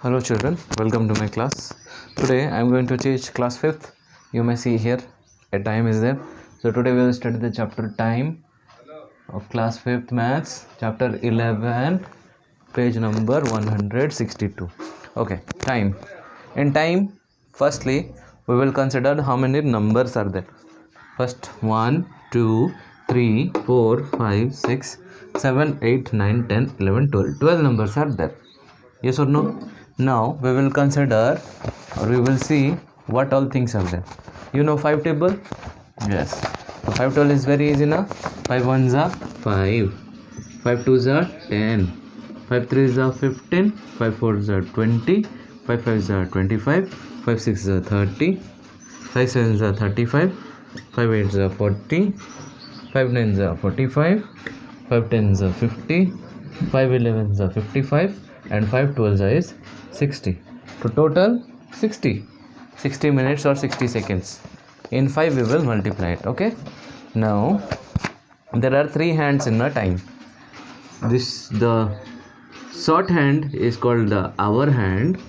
Hello children, welcome to my class. Today I am going to teach class 5th. You may see here a time is there. So today we will study the chapter time of class 5th maths, chapter 11, page number 162. Okay, time. In time, firstly we will consider how many numbers are there. First 1, 2, 3, 4, 5, 6, 7, 8, 9, 10, 11, 12. 12 numbers are there. Yes or no? Now we will consider or we will see what all things are there. You know 5 table? Yes. So 5 table is very easy now. 5 ones are 5. 5 twos are 10. 5 threes are 15. 5 fours are 20. 5 fives are 25. 5 sixes are 30. 5 sevens are 35. 5 eights are 40. 5 nines are 45. 5 tens are 50. 5 elevens are 55. And 5 12s is 60. So total 60 minutes or 60 seconds. In 5 we will multiply it. Okay. Now there are 3 hands in a time. The short hand is called the hour hand.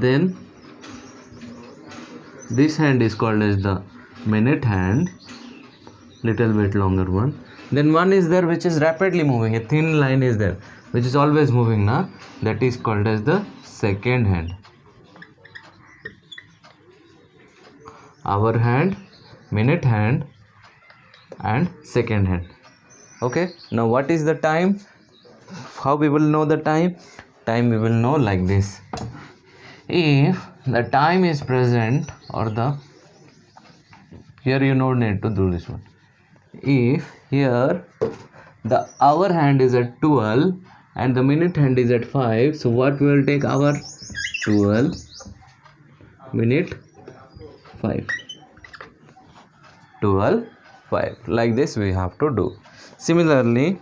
Then this hand is called as the minute hand, little bit longer one. Then one is there which is rapidly moving, a thin line is there which is always moving now, that is called as the second hand. Hour hand, minute hand and second hand. Okay, now what is the time? How we will know the time? Time we will know like this. If the time is present or here you don't need to do this one. If here the hour hand is at 12 and the minute hand is at 5, so what we will take hour? 12, minute 5. 12, 5. Like this we have to do. Similarly,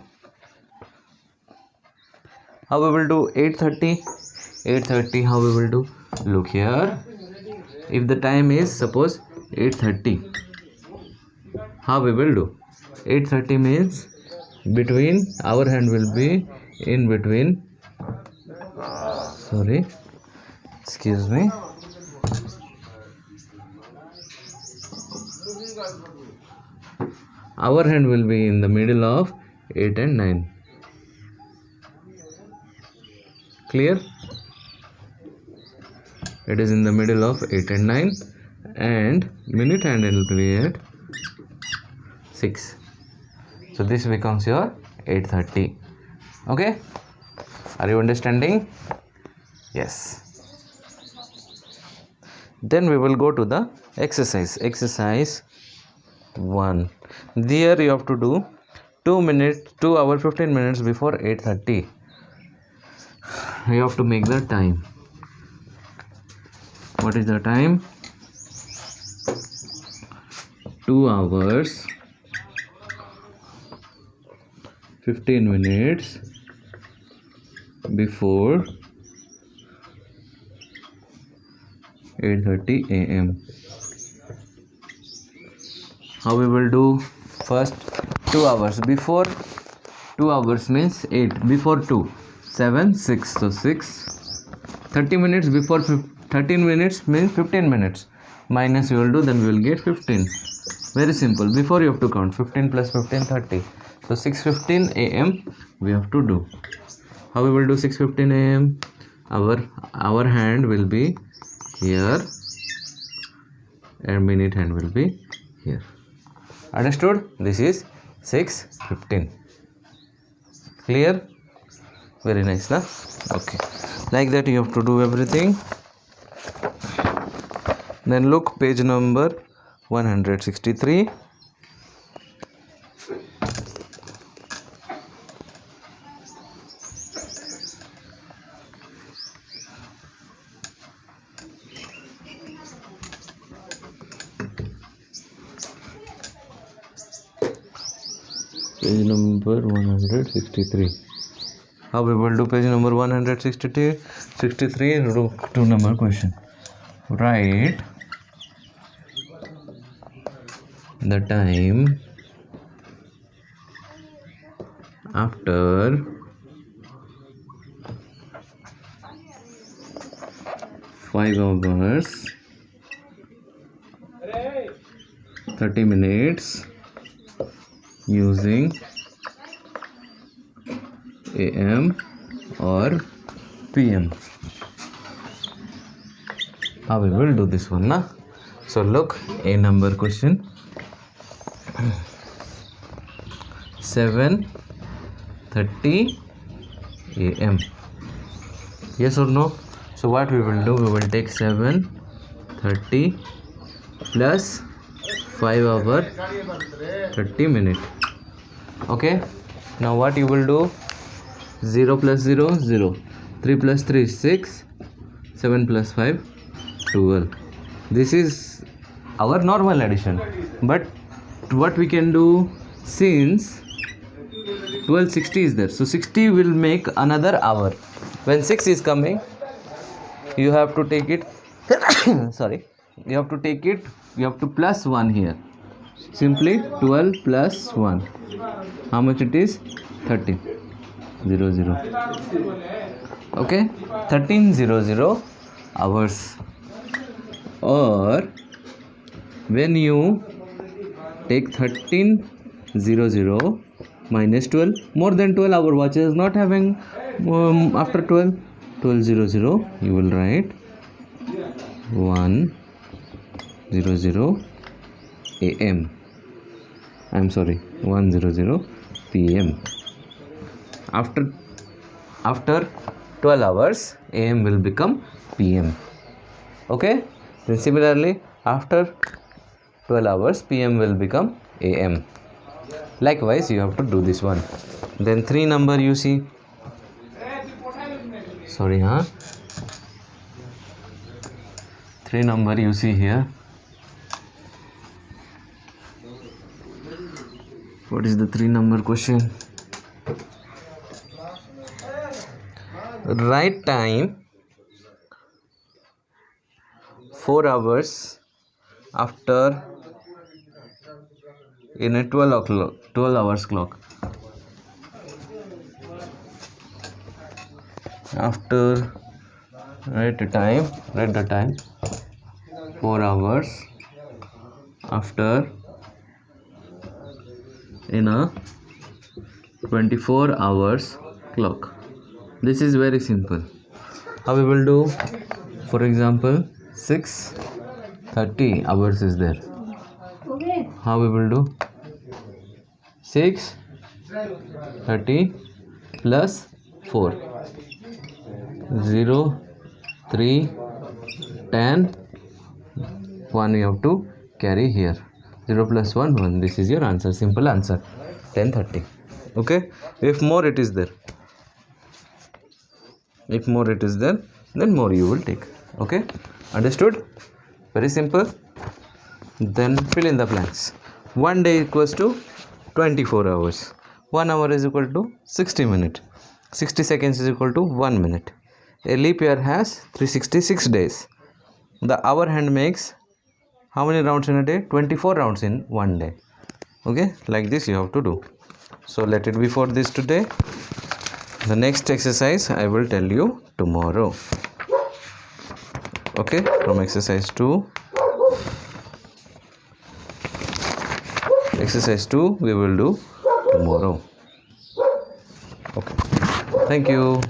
how we will do 8:30? 8:30 how we will do? Look here. If the time is suppose 8:30, how we will do? 8:30 means between our hand will be in between. Sorry, excuse me. Our hand will be in the middle of 8 and 9. Clear? It is in the middle of 8 and 9, and minute hand will be at 6. So this becomes your 8:30. Okay, are you understanding? Yes. Then we will go to the exercise 1. There you have to do 2 hours 15 minutes before 8:30. You have to make the time. What is the time? 2 hours 15 minutes before 8:30 a.m. How we will do? First 2 hours before. 2 hours means 8 before 2, 7, 6. So 6. 30 minutes before 13 minutes means 15 minutes. Minus you will do, then we will get 15. Very simple. Before you have to count 15 plus 15, 30. So 6:15 a.m. we have to do. How we will do 6:15 a.m.? Our hand will be here and minute hand will be here. Understood? This is 6:15. Clear? Very nice, na? Okay. Like that you have to do everything. Then look page number 163. Page number 163. How we will do page number 163? Look 2 number question. Write the time after 5 hours 30 minutes using AM or PM. How we will do this one, na? So look, a number question. 7:30 AM. Yes or no? So what we will do, we will take 7:30 plus 5 hour 30 minute. Okay, now what you will do, 0 plus 0 0, 3 plus 3 6, 7 plus 5 12. This is our normal addition, but what we can do, since 1260 is there, so 60 will make another hour. When 6 is coming, you have to take it sorry, you have to take it, you have to plus 1 here. Simply 12 plus 1, how much it is? 13 00. Okay, 1300 hours. Or when you take 1300 minus 12, more than 12 our watch is not having after 1200, you will write 100 AM. I'm sorry, 100 PM. After 12 hours, AM will become PM. Okay, then similarly after 12 hours, PM will become AM. Likewise, you have to do this one. Then 3 number you see, sorry, 3 number you see here. What is the 3 number question? Write time 4 hours after in a 12 hours clock. After write the time 4 hours after in a 24 hours clock. This is very simple. How we will do? For example, 6:30 hours is there. How we will do? 6:30 plus 4, 0 3 10 1, you have to carry here. 0 plus 1 1. This is your answer. Simple answer. 10:30. Okay, if more it is there, if more it is there, then more you will take. Okay, understood? Very simple. Then fill in the blanks. 1 day equals to 24 hours. 1 hour is equal to 60 minutes. 60 seconds is equal to 1 minute. A leap year has 366 days. The hour hand makes how many rounds in a day? 24 rounds in 1 day. Okay, like this you have to do. So let it be for this today. The next exercise I will tell you tomorrow. Okay, from exercise 2 we will do tomorrow. Okay, thank you.